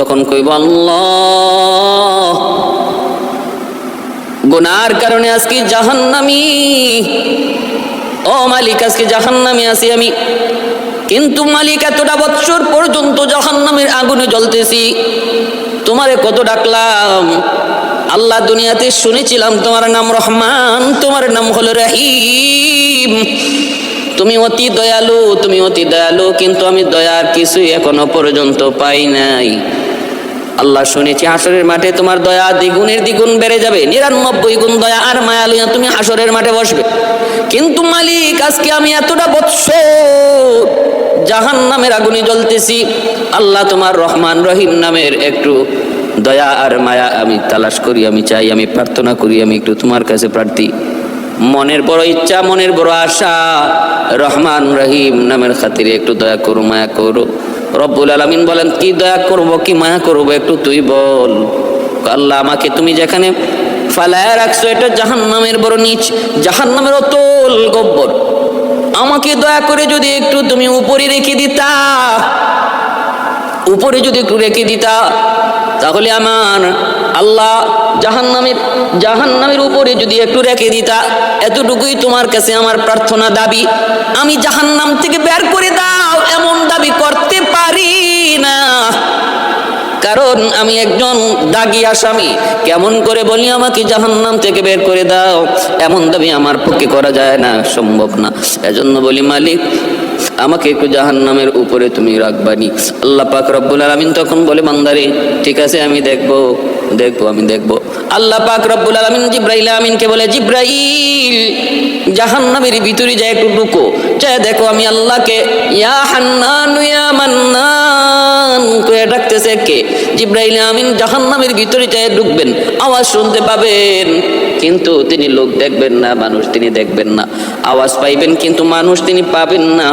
তখন কইব আল্লাহ, গুনার কারণে আজকে জাহান্নামী। ও মালিক, আজকে জাহান্নামে আছি আমি, কিন্তু মালিক এতটা বৎসর পর্যন্ত জাহান্নামের আগুনে জ্বলতেছি, তোমারে কত ডাকলাম আল্লাহ। দুনিয়াতে শুনেছিলাম তোমার নাম রহমান, তোমার নাম হলো রহিম, তুমি অতি দয়ালু, তুমি অতি দয়ালু, কিন্তু আমি দয়ার কিছুই এখনো পর্যন্ত পাই নাই। আল্লাহ, শুনেছি হাসরের মাঠে তোমার দয়া দ্বিগুণের দ্বিগুণ বেড়ে যাবে, 99 গুণ দয়া আর মায়া লইয়া তুমি হাসরের মাঠে বসবে। কিন্তু মালিক, আজকে আমি এতটা বৎসর জাহান্নামের আগুনে জ্বলতেছি, আল্লাহ তোমার রহমান রহিম নামের একটু দয়া আর মায়া আমি তালাশ করি, আমি চাই, আমি প্রার্থনা করি, আমি একটু তোমার কাছে প্রার্থী। মনের বড় ইচ্ছা, মনের বড় আশা, রহমান রহিম নামের খাতিরে একটু দয়া করো, মায়া করো। রব্বুল আলামিন বলেন, কি দয়া করব, কি মায়া করব, একটু তুই বল। আল্লাহ, আমাকে তুমি যেখানে ফালায়া রাখছো এটা জাহান্নামের বড় নিচ, জাহান্নামের অতল গব্বর, আমাকে দয়া করে যদি একটু তুমি উপরে রেখে দিতা, উপরে যদি একটু রেখে দিতা, তাহলে আমার আল্লাহ জাহান্নামের উপরে যদি একটু রেখে দিতা, এতটুকুই তোমার কাছে আমার প্রার্থনা, দাবি। আমি জাহান্নাম থেকে বের করে দাও এমন দাবি করতে পারি না, কারণ আমি একজন দাগী আসামি। কেমন করে বলি আমাকে জাহান্নাম থেকে বের করে দাও, এমন দাবি আমার পক্ষে করা যায় না, সম্ভব না। এজন্য বলি, মালিক আমাকে একটু জাহান্নামের উপরে তুমি রাখবানি। আল্লাহ পাক রব্বুল আলামিন তখন বলে, বান্দারে ঠিক আছে, আমি দেখবো, আমি দেখবো। আল্লাহ পাক রব্বুল আলামিন জিব্রাইল আমিনকে বলে, জিব্রাইল জাহান্নামের ভিতরে যায় একটু ঢুকো, চাই দেখো আমি আল্লাহকে ইয়া হান্নান ইয়া মান্নান কয়ে ডাকতেছে কে? জিব্রাইল আমিন জাহান্নামের ভিতরে যায় ঢুকবেন, আওয়াজ শুনতে পাবেন, কিন্তু তিনি লোক দেখবেন না, মানুষ তিনি দেখবেন না। আওয়াজ পাইবেন কিন্তু মানুষ তিনি পাবেন না।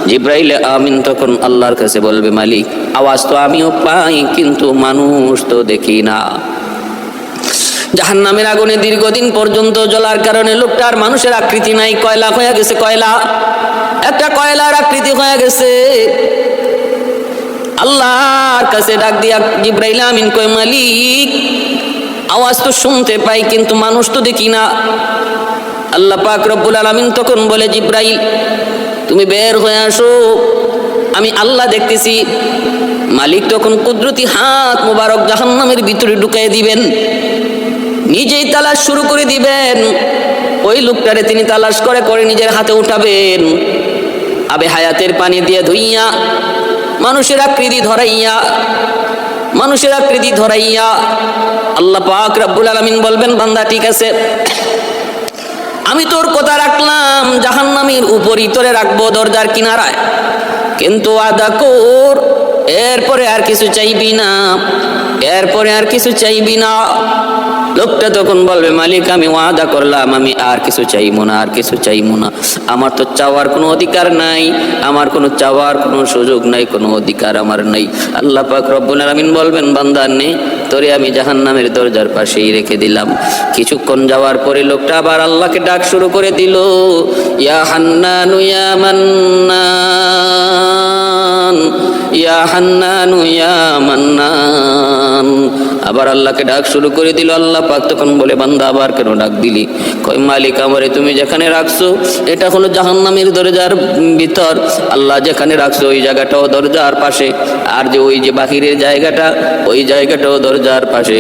জিব্রাইল আমিন তখন আল্লাহর কাছে বলবে, মালিক আওয়াজ তো আমিও পাই, কিন্তু মানুষ তো দেখি না। জাহান্নামের আগুনে দীর্ঘদিন পর্যন্ত জ্বলার কারণে লোকটার মানুষের আকৃতি নাই, কয়লা হয়ে গেছে, কয়লা, একটা কয়লার আকৃতি হয়ে গেছে। আল্লাহর কাছে ডাক দিয়া জিব্রাইল আমিন কয়, মালিক আওয়াজ তো শুনতে পাই, কিন্তু মানুষ তো দেখি না। আল্লাহ পাক রব্বুল আলামিন তখন বলে, জিব্রাইল তুমি বের হয়ে আসো, আমি আল্লাহ দেখতেছি। মালিক তখন কুদরতি হাত মুবারক জাহান্নামের ভিতরে ঢুকাই দিবেন, নিজেই তালাশ শুরু করে দিবেন। ওই লোকটারে তিনি তালাশ করে করে নিজের হাতে উঠাবেন, আবে হায়াতের পানি দিয়ে ধুইয়া মানুষের আকৃতি ধরাইয়া, মানুষের আকৃতি ধরাইয়া আল্লাহ পাক রব্বুল আলামিন বলবেন, বান্দা ঠিক আছে, আমি তোর কথা রাখলাম, জাহান্নামের উপরই তোরে রাখবো দরজার কিনারায়, কিন্তু আদা কর, এরপরে আর কিছু চাইবি না, এরপরে আর কিছু চাইবি না। লোকটা তখন বলবে, মালিক আমি ওয়াদা করলাম, আমি আর কিছু চাইবো না, আর কিছু চাইবো না, আমার তো চাওয়ার কোনো অধিকার নাই, আমার কোনো চাওয়ার কোনো সুযোগ নাই, কোনো অধিকার আমার নাই। আল্লাহ পাক রব্বুল আলামিন বলবেন, বান্দা নে, তোরে আমি জাহান্নামের দরজার পাশেই রেখে দিলাম। কিছুক্ষণ যাওয়ার পরে লোকটা আবার আল্লাহকে ডাক শুরু করে দিল, ইয়া হান্নানু ইয়া মান্নান, ইয়া হান্নানু ইয়া মান্নান, আবার আল্লাহকে ডাক শুরু করে দিল। আল্লাহ পাক তখন বলে, বান্দা আবার কেন ডাক দিলি? কই, মালিক আমারে তুমি যেখানে রাখছো এটা হলো জাহান্নামের দরজার ভিতর, আল্লাহ যেখানে রাখছো ওই জায়গাটাও দরজার পাশে, আর যে ওই যে বাহিরের জায়গাটা, ওই জায়গাটাও দরজার পাশে।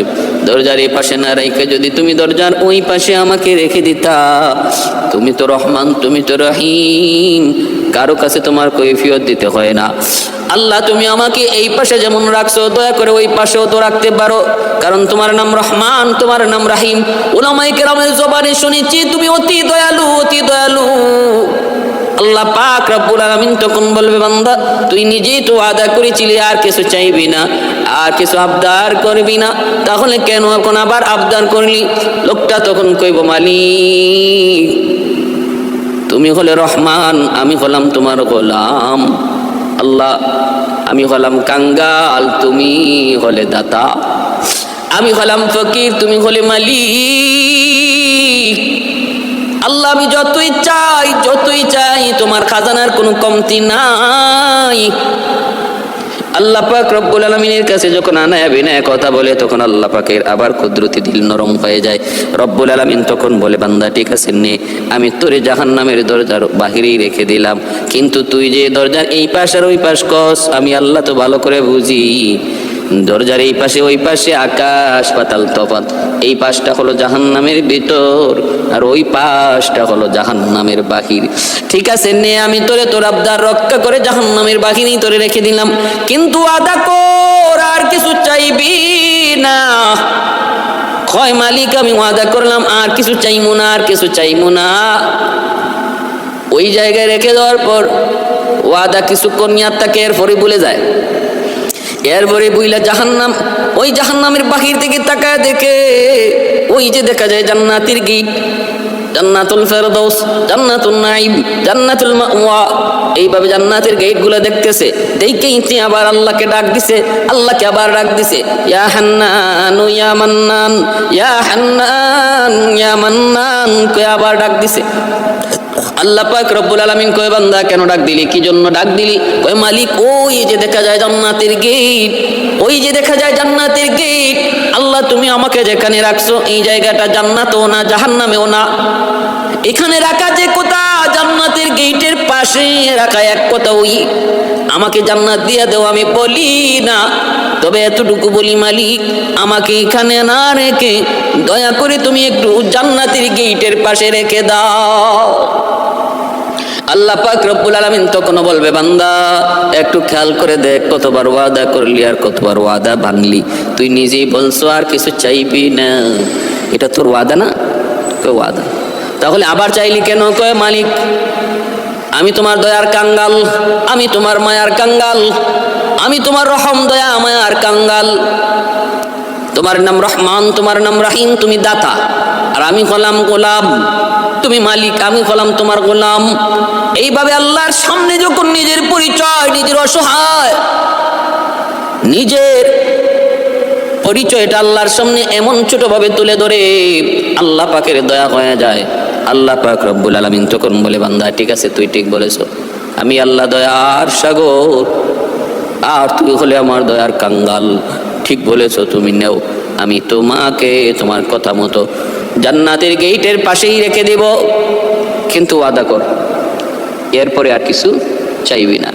দরজার এই পাশে না রেখে যদি তুমি দরজার ওই পাশে আমাকে রেখে দিতা, তুমি তো রহমান, তুমি তো রহিম, কারো কাছে তোমার কৈফিয়ত দিতে হয় না। আল্লাহ তুমি আমাকে এই পাশে যেমন রাখছো, দয়া করে ওই পাশেও তো রাখতে পারো, কারণ তোমার নাম রহমান, তোমার নাম রাহিম। উলামায়ে কেরামের জবানে শুনেছি তুমি অতি দয়ালু, অতি দয়ালু। আল্লাহ পাক রব্বুল আলামিন তখন বলবে, বান্দা তুই নিজেই তো ওয়াদা করেছিলি আর কিছু চাইবি না, আর কিছু আবদার করবি না, তাহলে কেন এখন আবার আবদার করলি? লোকটা তখন কইব, মালিক তুমি হলে রহমান, আমি হলাম তোমার গোলাম। আল্লাহ আমি হলাম কাঙ্গাল, তুমি হলে দাতা, আমি হলাম ফকির, তুমি হলে মালিক। আল্লাহ আমি যতই চাই তোমার খাজানার কোনো কমতি নাই। আল্লাহ পাক রব্বুল আলামিনের কাছে যখন আনায়া বিনায়া কথা বলে তখন আল্লাহ পাকের আবার কুদরতি দিল নরম হয়ে যায়। রব্বুল আলামিন তখন বলে, বান্দা ঠিক আছে নে, আমি তোরে জাহান্নামের দরজার বাহিরেই রেখে দিলাম, কিন্তু তুই যে দরজার এই পাশ আর ওই পাশ কস, আমি আল্লাহ তো ভালো করে বুঝি। দরজার এই পাশে ওই পাশে আকাশ পাতাল তফাৎ। এই পাশটা হলো জাহান্নামের ভিতর আর ওই পাশটা হলো জাহান্নামের বাহির। ঠিক আছে নে, আমি তোরে তোর আবদার রক্ষা করে জাহান্নামের বাহিরেই তোরে রেখে দিলাম, কিন্তু আদা কর আর কিছু চাইবি না। কয় মালিক আমি ওয়াদা করলাম আর কিছু চাইমু না, আর কিছু চাইমু না। ওই জায়গায় রেখে দেওয়ার পর ওয়াদা কিছুক্ষণ ইয়াদ থাকে, এরপরে ভুলে যায়। এরপরে বুইলা জাহান্নাম, ওই জাহান্নামের বাহির থেকে তাকায় দেখে ওই যে দেখা যায় জান্নাতের গেট, জান্নাতুল ফেরদৌস, জান্নাতুল নাঈম, জান্নাতুল মাওয়া। এইভাবে জান্নাতের গেটগুলো দেখতেছে, দেখেই আবার আল্লাহকে ডাক দিছে, আল্লাহকে আবার ডাক দিছে, ইয়া হান্নান ইয়া মান্নান, ইয়া হান্নান ইয়া মান্নান কই আবার ডাক দিছে। আল্লাহ পাক রব্বুল আলামিন কয়, বান্দা কেন ডাক দিলি, কি জন্য ডাক দিলি? কয় মালিক ওই যে দেখা যায় জান্নাতের গেট, ওই যে দেখা যায় জান্নাতের গেট। আল্লাহ তুমি আমাকে যেখানে রাখছো এই জায়গাটা জান্নাতও না জাহান্নামেও না, এখানে রাখা যে কথা জান্নাতের গেটের পাশে রাখা এক কথা, ওই আমাকে জান্নাত দিয়ে দেও আমি বলি না, তবে এতটুকু বলি মালিক আমাকে এখানে না রেখে দয়া করে তুমি একটু জান্নাতের গেটের পাশে রেখে দাও। আল্লাহ পাক রব্বুল আলামিন তখন বলবে, বান্দা একটু খেয়াল করে দেখ, কতবার ওয়াদা করলি আর কতবার ওয়াদা ভাঙলি। তুই নিজেই বলছো আর কিছু চাইবি না, এটা তোর ওয়াদা না? কয় ওয়াদা। তাহলে আবার চাইলি কেন? কয় মালিক আমি তোমার দয়ার কাঙ্গাল, আমি তোমার মায়ার কাঙ্গাল, আমি তোমার রহম দয়া মায়ার কাঙ্গাল। তোমার নাম রহমান, তোমার নাম রাহিম, তুমি দাতা, আর আমি হলাম গোলাম। তুমি মালিক, আমি হলাম তোমার গোলাম। এইভাবে আল্লাহর সামনে যখন নিজের পরিচয়, নিজের অসহায়, নিজের পরিচয়টা আল্লাহর সামনে এমন ছোটভাবে তুলে ধরে আল্লাহ পাকের দয়া হয়ে যায়। আল্লাহ পাক রব্বুল আলামিন তখন বলে, বান্দা ঠিক আছে তুই ঠিক বলেছো, আমি আল্লাহ দয়ার সাগর আর তুই হলে আমার দয়ার কাঙ্গাল। ঠিক বলেছো তুমি, নেও আমি তোমাকে তোমার কথা মতো জান্নাতের গেটের পাশেই রেখে দেব, কিন্তু ওয়াদা কর এরপরে আর কিছু চাইবি না।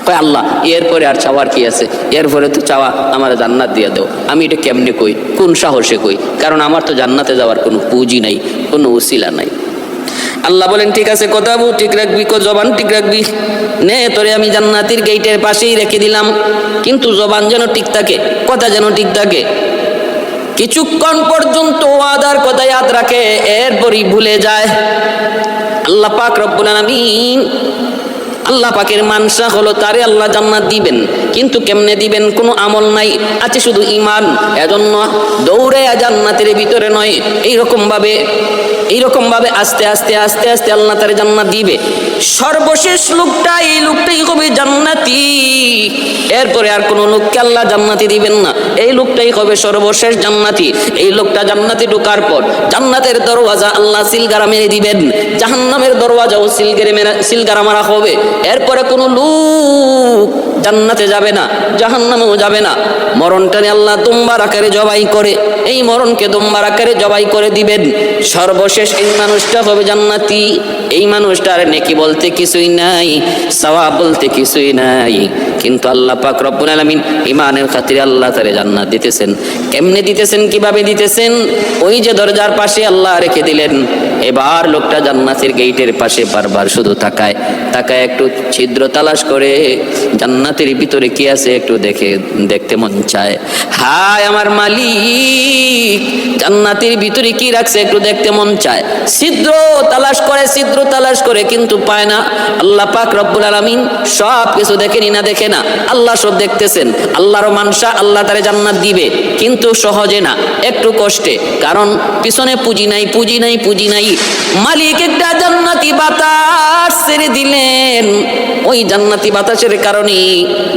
কয় আল্লাহ এরপরে আর চাওয়ার কি আছে? এরপরে তো চাওয়া আমার জান্নাত দিয়ে দাও। আমি এটা কেমনে কই, কোন সাহসে কই? কারণ আমার তো জান্নাতে যাওয়ার কোনো পুঁজি নাই, কোনো উসিলা নাই। আল্লাহ বলেন ঠিক আছে, কথা ঠিক রাখবি, জবান ঠিক রাখবি, নে তোরে আমি জান্নাতের গেটের পাশেই রেখে দিলাম, কিন্তু জবান যেন ঠিক থাকে, কথা যেন ঠিক থাকে। কিছুক্ষণ পর্যন্ত ওয়াদার কথা ইয়াদ রাখে, এরপরই ভুলে যায়। আল্লাহ পাক রব্বুল আলামিন, আল্লাহ পাকের মানসা হলো তারে আল্লাহ জান্নাত দিবেন, কিন্তু কেমনে দিবেন? কোনো আমল নাই, আছে শুধু ঈমান। এজন্য দৌড়ে জান্নাতের ভিতরে নয়, এইরকম ভাবে আস্তে আস্তে আস্তে আস্তে আল্লাহ তারে জান্নাত দিবে। সর্বশেষ লোকটা, এই লোকটাই হবে জান্নাতি। এরপরে আর কোনো লোককে আল্লাহ জান্নাতি দিবেন না, এই লোকটাই হবে সর্বশেষ জান্নাতি। এই লোকটা জান্নাতে ঢোকার পর জান্নাতের দরওয়াজা আল্লাহ সিলগারা মেরে দিবেন, জাহান্নামের দরওয়াজাও সিলগারা মারা হবে। এরপরে কোনো লোক জান্নাতে যাবে না, জাহান্নামেও যাবে না। মরণটারে আল্লাহ দুম্বার আকারে জবাই করে, এই মরণকে দুম্বার আকারে জবাই করে দিবেন। সর্বশেষ এই মানুষটা হবে জান্নাতি। এই মানুষটার নেকি বলতে কিছুই নাই, সওয়াব বলতে কিছুই নাই, কিন্তু আল্লাহ পাক রব্বুল আলামিন ঈমানের খাতিরে আল্লাহ তারে জান্নাত দিতেছেন। কেমনে দিতেছেন, কিভাবে দিতেছেন? ওই যে দরজার পাশে আল্লাহ রেখে দিলেন, এবার লোকটা জান্নাতের গেটের পাশে বারবার শুধু তাকায়, একটু ছিদ্র তালাশ করে জান্নাতের ভিতরে কি আছে একটু দেখতে মন চায়। হায় আমার মালিক, জান্নাতের ভিতরে কি রাখছে একটু দেখতে মন চায়। ছিদ্র তালাশ করে কিন্তু পায় না। আল্লাহ পাক রব্বুল আলামিন সব কিছু দেখেনি না, দেখে না, আল্লাহ সব দেখতেছেন। আল্লাহর মানসা, আল্লাহ তারে জান্নাত দিবে, কিন্তু সহজে না, একটু কষ্টে। কারণ পিছনে পুঁজি নাই। মালিক একটা জান্নাতি বাতাস ছেড়ে দিলেন, ওই জান্নাতি বাতাসের কারণে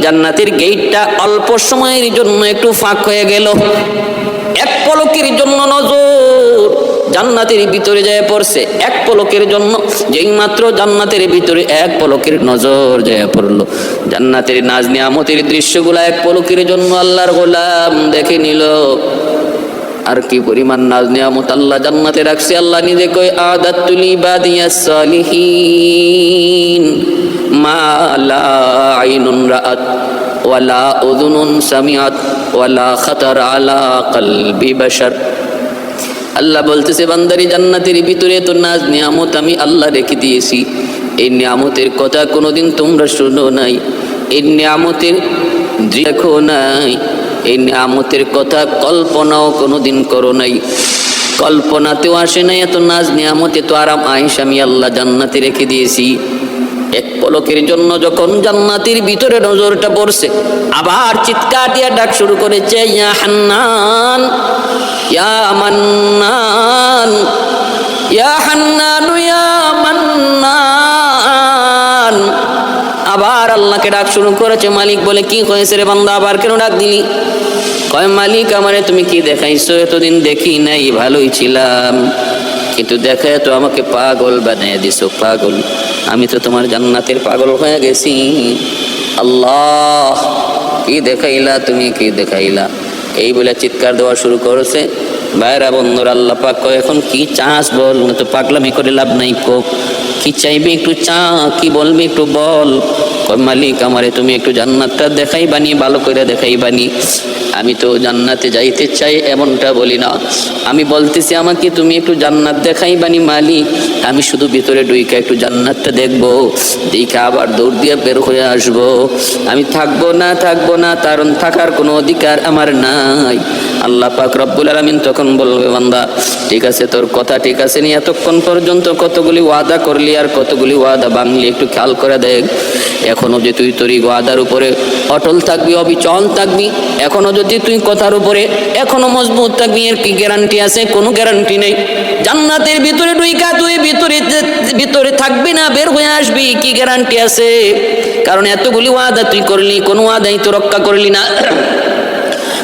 জান্নাতের গেটটা অল্প সময়ের জন্য একটু ফাঁক হয়ে গেল। এক পলকের জন্য নজর জান্নাতের ভিতরে যায় পড়ছে এক পলকের জন্য। যেই মাত্র জান্নাতের ভিতরে এক পলকের নজর যায় পড়লো, জান্নাতের নাজ নিয়ামতের দৃশ্যগুলো এক পলকের জন্য আল্লাহর গোলাম দেখে নিল। আর কি পরিমাণ নাজ নিয়ামত আল্লাহ জান্নাতে রাখছে। আল্লাহ নিজে কয় আদাতুল ইবাদিয়াস সালিহিন মা লা আইনুন রাআত ওয়ালা উযুনুন সামিআত ওয়ালা খাতার আলা কলবি বাশার। আল্লাহ বলতেছে বান্দারি জান্নাতের ভিতরে তো নাজ নিয়ামত আমি আল্লাহ রেখে দিয়েছি। এই নিয়ামতের কথা কোনোদিন তোমরা শুনো নাই, এই নিয়ামতের দেখো নাই, এই নিয়ামতের কথা কল্পনাও কোনোদিন করো নাই, কল্পনাতেও আসে নাই এত নাজ নিয়ামত এত আরাম আয়েশ আমি আল্লাহ জান্নাতে রেখে দিয়েছি। এক পলকের জন্য যখন জান্নাতের ভিতরে নজরটা পড়ছে, আবার চিৎকার দিয়ে ডাক শুরু করেছে ইয়া হান্নান ইয়া মান্নান ইয়া হান্নান ইয়া মান্নান। আবার আল্লাহকে ডাক শুরু করেছে। মালিক বলে কি হয়েছে রে বান্দা, আবার কেন ডাক দিলি? কয় মালিক আমারে তুমি কি দেখাইছো? এতদিন দেখি নাই, ভালোই ছিলাম, কিন্তু দেখায় তো আমাকে পাগল বানিয়ে দিছো, পাগল। আমি তো তোমার জান্নাতের পাগল হয়ে গেছি। আল্লাহ কি দেখাইলা তুমি, কি দেখাইলা? এই বলে চিৎকার দেওয়া শুরু করেছে। ভাইরা বন্ধুরা, আল্লাহ পাক কয় এখন কি চাস বল, তো পাগলামি করে লাভ নাই, কোক কি চাইবে একটু চা, কি বলবি একটু বল। কয় মালিক আমারে তুমি একটু জান্নাতটা দেখাই বানি, ভালো করে দেখাই বানি। আমি তো জান্নাতে যাইতে চাই এমনটা বলি না, আমি বলতেছি আমাকে তুমি একটু জান্নাত দেখাই বানি মালিক। আমি শুধু ভিতরে ঢুইকা একটু জান্নাতটা দেখবো, দেখে আবার দৌড় দিয়ে বের হয়ে আসবো। আমি থাকবো না কারণ থাকার কোনো অধিকার আমার নাই। আল্লাহ পাক রব্বুল আলামিন তখন বলবে বান্দা ঠিক আছে, তোর কথা ঠিক আছে নি, এতক্ষণ পর্যন্ত কতগুলি ওয়াদা করলি আর কতগুলি ওয়াদা ভাঙলি, একটু খেয়াল করে দেখ। এখনো যে তুই তোর ওয়াদার উপরে অটল থাকবি, অবিচল থাকবি, এখনো যদি তুই কথার উপরে এখনো মজবুত থাকবি, এর কি গ্যারান্টি আছে? কোনো গ্যারান্টি নেই। জান্নাতের ভিতরে ঢুইকা তুই ভিতরে থাকবি না, বের হয়ে আসবি, কি গ্যারান্টি আছে? কারণ এতগুলি ওয়াদা তুই করলি, কোনো ওয়াদাই তো রক্ষা করলি না।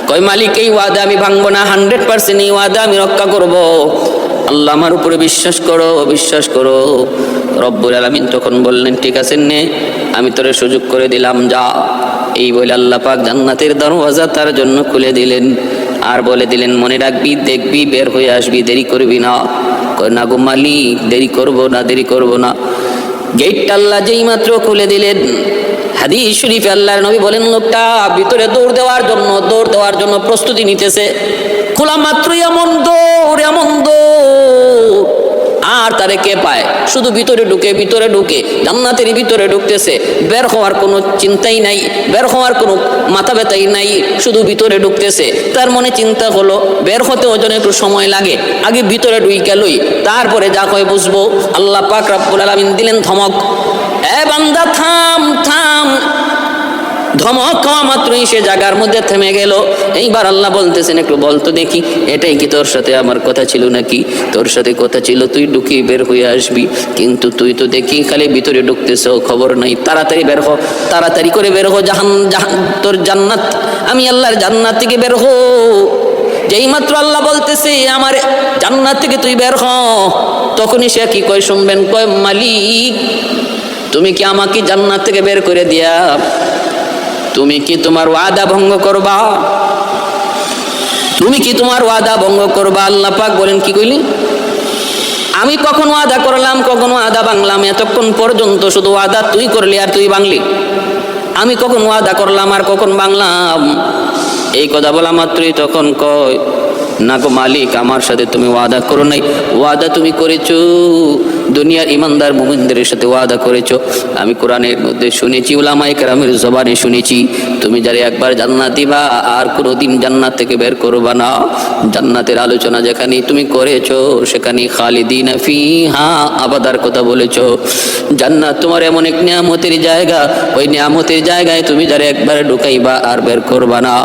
কয় মালিক এই ওয়াদা আমি ভাঙবো না, 100% এই ওয়াদা আমি রক্ষা করব। আল্লাহ আমার উপরে বিশ্বাস করো, বিশ্বাস করো। রব্বুল আলামিন তখন বললেন ঠিক আছে নে, আমি তোরে সুযোগ করে দিলাম, যা। এই বলে আল্লাহ পাক জান্নাতের দরওয়াজা তার জন্য খুলে দিলেন, আর বলে দিলেন মনে রাখবি, দেখবি, বের হয়ে আসবি, দেরি করবি না। কয় না গো মালিক, দেরি করব না, দেরি করব না। গেটটা আল্লাহ যেই মাত্র খুলে দিলেন, হাদিস শরীফে আল্লাহর নবী বলেন লোকটা ভিতরে দৌড় দেওয়ার জন্য প্রস্তুতি নিতেছে। খোলা মাত্রই এমন দৌড়, আর তারে কে পায়? শুধু ভিতরে ঢুকে জান্নাতের ভিতরে ঢুকতেছে, বের হওয়ার কোনো চিন্তাই নাই, বের হওয়ার কোনো মাথা ব্যথাই নাই, শুধু ভিতরে ঢুকতেছে। তার মনে চিন্তা হলো বের হতে ওজন একটু সময় লাগে, আগে ভিতরে ঢুইকা লই, তারপরে যা হয় বুঝবো। আল্লাহ পাক রব্বুল আলামিন দিলেন ধমক, এ বান্দা থাম। ধমক খাওয়া মাত্রই সে জায়গার মধ্যে থেমে গেল। এইবার আল্লাহ বলতেছেন একটু বলতো দেখি, এটাই কি তোর সাথে আমার কথা ছিল নাকি? তোর সাথে কথা ছিল তুই ঢুকি বের হয়ে আসবি, কিন্তু তুই তো দেখি খালি ভিতরে ঢুকতেছ, খবর নাই। তাড়াতাড়ি বের হ, তাড়াতাড়ি করে বের হো, তোর জান্নাত, আমি আল্লাহর জান্নাত থেকে বের হো। যেই মাত্র আল্লাহ বলতেছে আমার জান্নাত থেকে তুই বের হ, তখনই সে কি কয় শুনবেন, কয় মালিক তুমি কি আমাকে জান্নাত থেকে বের করে দিয়া তুমি কি তোমার ওয়াদা ভঙ্গ করবা? তুমি কি তোমার ওয়াদা ভঙ্গ করবা? আল্লাহ পাক বলেন কি কইলি? আমি কখন ওয়াদা করলাম, কখন ওয়াদা ভাঙলাম? এতক্ষণ পর্যন্ত শুধু ওয়াদা তুই করলি আর তুই ভাঙলি। আমি কখন ওয়াদা করলাম আর কখন ভাঙলাম? এই কথা বলা মাত্রই তখন কয় না গো মালিক, আমার সাথে তুমি ওয়াদা করো নাই, ওয়াদা তুমি করেছো দুনিয়ার ইমানদার মুমিনদের সাথে ওয়াদা করেছো। আমি কোরআনের মধ্যে শুনেছি, উলামায়ে কেরামের জবানে শুনেছি, তুমি যারা একবার জান্নাত দিবা আর কোনোদিন জান্নাত থেকে বের করবা না। জান্নাতের আলোচনা যেখানে তুমি করেছো সেখানে খালিদিনা ফিহা আবাদার কথা বলেছো। জান্নাত তোমার এমন এক নিয়ামতের জায়গা, ওই নিয়ামতের জায়গায় তুমি যারা একবার ঢুকাইবা আর বের করবা না।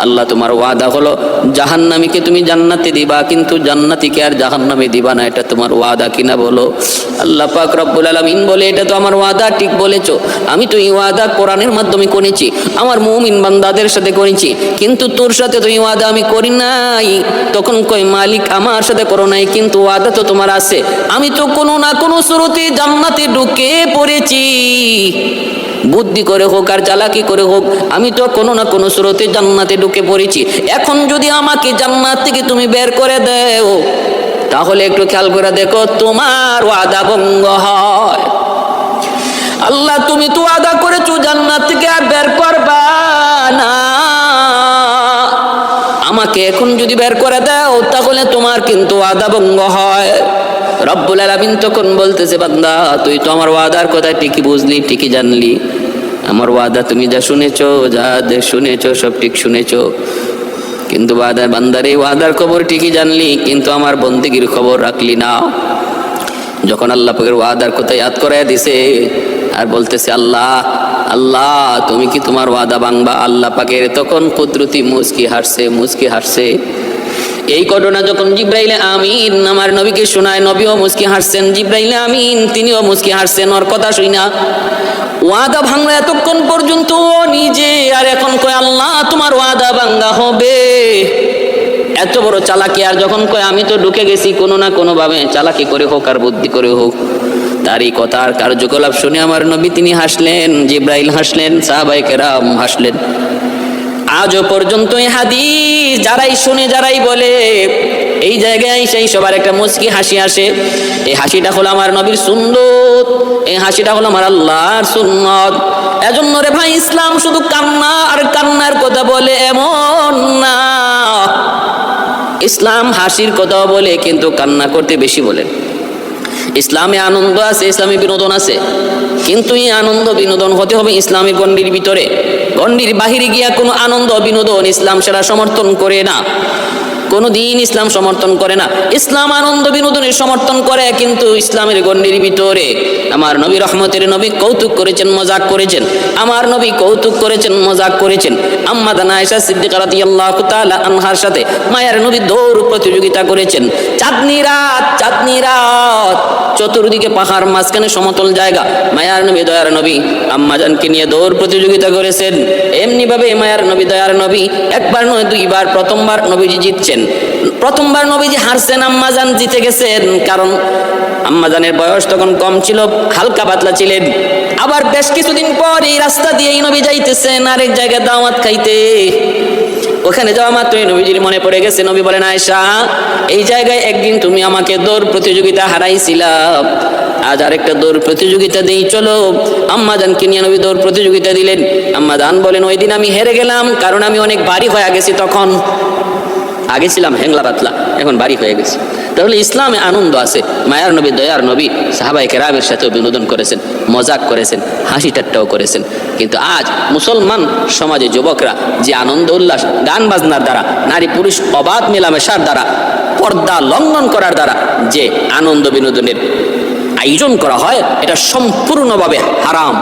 আল্লাহ তোমার ওয়াদা হলো জাহান্নামীকে তুমি জান্নাতে দিবা, কিন্তু জান্নাতিকে আর জাহান্নামে দিবা না, এটা তোমার ওয়াদা কিনা বলো? আল্লাহ পাক রব্বুল আলামিন বলে, এটা তো আমার ওয়াদা, ঠিক বলেছো। আমি তো এই ওয়াদা কোরআনের মাধ্যমে করেছি, আমার মুমিন বান্দাদের সাথে করেছি, কিন্তু তোর সাথে তো এই ওয়াদা আমি করি নাই। তখন কই, মালিক আমার সাথে করো নাই, কিন্তু ওয়াদা তো তোমার আছে। আমি তো কোনো না কোনো শুরুতে জান্নাতে ঢুকে পড়েছি, বুদ্ধি করে হোক আর চালাকি করে হোক, আমি তো কোনো না কোনো স্রোতে জান্নাতে ঢুকে পড়েছি। এখন যদি আমাকে জান্নাত থেকে তুমি বের করে দাও, তাহলে একটু খেয়াল করে দেখো, তোমার ওয়াদা ভঙ্গ হয়। আল্লাহ, তুমি তো ওয়াদা করেছো জান্নাত থেকে আর বের করবা না, আমাকে এখন যদি বের করে দাও, তাহলে তোমার কিন্তু ওয়াদা ভঙ্গ হয়। রব্বুল আলামিন তখন বলতেছে, বান্দা তুই তো আমার ওয়াদার কথা ঠিকই বুঝলি, ঠিকই জানলি, আমার ওয়াদা তুমি যা শুনেছো, যা শুনেছো সব ঠিক শুনেছো, কিন্তু বান্দার এই ওয়াদার খবর ঠিকই জানলি, কিন্তু আমার বন্দেগীর খবর রাখলি না। যখন আল্লাহ পাকের ওয়াদার কথা ইয়াদ করায় দিছে, আর বলতেছে, আল্লাহ আল্লাহ তুমি কি তোমার ওয়াদা ভাঙবা? আল্লাহ পাকের তখন কুদরতি মুচকি হাসছে। এই ঘটনা যখন জিব্রাইল আমিন আমার নবীকে শোনায়, নবীও মুচকি হাসছেন, জিব্রাইল আমিন তিনিও মুচকি হাসছেন ওর কথা শুনা। ওয়াদা ভাঙলো এতক্ষণ পর্যন্ত ও নিজে, আর এখন কয় আল্লাহ তোমার ওয়াদা ভাঙা হবে। এত বড় চালাকি, আর যখন কয় আমি তো ঢুকে গেছি কোনো না কোনো ভাবে, চালাকি করে হোক আর বুদ্ধি করে হোক। তার এই কথা আর কার্যকলাপ শুনে আমার নবী তিনি হাসলেন, জিব্রাইল হাসলেন, সাহাবায়ে কেরাম হাসলেন। আজও পর্যন্ত এই হাদিস যারাই শুনে, যারাই বলে, এই জায়গায় সেই সবার একটা মুচকি হাসি আসে। এই হাসিটা হলো আমার নবীর সুন্নত, এই হাসিটা হলো আমার আল্লাহর সুন্নত। এজন্য রে ভাই, ইসলাম শুধু কান্না আর কান্নার কথা বলে এমন না, ইসলাম হাসির কথাও বলে, কিন্তু কান্না করতে বেশি বলেন। ইসলামে আনন্দ আছে, ইসলামে বিনোদন আছে, কিন্তু এই আনন্দ বিনোদন হতে হবে ইসলামের গণ্ডির ভিতরে। গণ্ডির বাহিরে গিয়া কোনো আনন্দ বিনোদন ইসলাম সেটা সমর্থন করে না, কোনো দিন ইসলাম সমর্থন করে না। ইসলাম আনন্দ বিনোদনের সমর্থন করে, কিন্তু ইসলামের গণ্ডির ভিতরে আমার নবী রহমতের নবী কৌতুক করেছেন, মজাক করেছেন, আমার নবী কৌতুক করেছেন, মজাক করেছেন। আম্মা জানা আয়েশা সিদ্দিকা রাদিয়াল্লাহু তাআলা আনহার সাথে মায়ের নবী দৌড় প্রতিযোগিতা করেছেন। চাঁদনি রাত চতুর্দিকে পাহাড়, মাঝখানে সমতল জায়গা, মায়ার নবী দয়ার নবী আম্মাজানকে নিয়ে দৌড় প্রতিযোগিতা করেছেন। এমনি ভাবে মায়ার নবী দয়ার নবী একবার নয় দুইবার, প্রথমবার নবীজি জিতছেন, প্রথমবার নবীজি হারছেন, আম্মাজান জিতে গেছেন। কারণ আম্মাজানের বয়স তখন কম ছিল, হালকা পাতলা ছিলেন। আবার বেশ কিছুদিন পর এই রাস্তা দিয়েই নবী যাইতেছেন আরেক জায়গায় দাওয়াত খাইতে। ওখানে যাওয়া মাত্রই নবীজির মনে পড়ে গেছে, নবী বলেন, আয়েশা এই জায়গায় একদিন তুমি আমাকে দৌড় প্রতিযোগিতা হারাইছিলা, আজ আরেকটা দৌড় প্রতিযোগিতা দেই, চলো। আম্মাজানকে নিয়ে নবী দৌড় প্রতিযোগিতা দিলেন। আম্মাজান বলেন, ওই দিন আমি হেরে গেলাম, কারণ আমি অনেক ভারী হয়ে গেছি, তখন আগে ছিলাম হেংলা পাতলা, এখন ভারী হয়ে গেছি। তাহলে ইসলামে আনন্দ আছে। মায়ার নবী দয়ার নবী সাহাবায়ে কেরামের সাথেও বিনোদন করেছেন, মজাক করেছেন, হাসি ঠাট্টাও করেছেন। কিন্তু আজ মুসলমান সমাজে যুবকরা যে আনন্দ উল্লাস, গান বাজনার দ্বারা, নারী পুরুষ অবাধ মেলামেশার দ্বারা, পর্দা লঙ্ঘন করার দ্বারা যে আনন্দ বিনোদনের আয়োজন করা হয়, এটা সম্পূর্ণভাবে হারাম।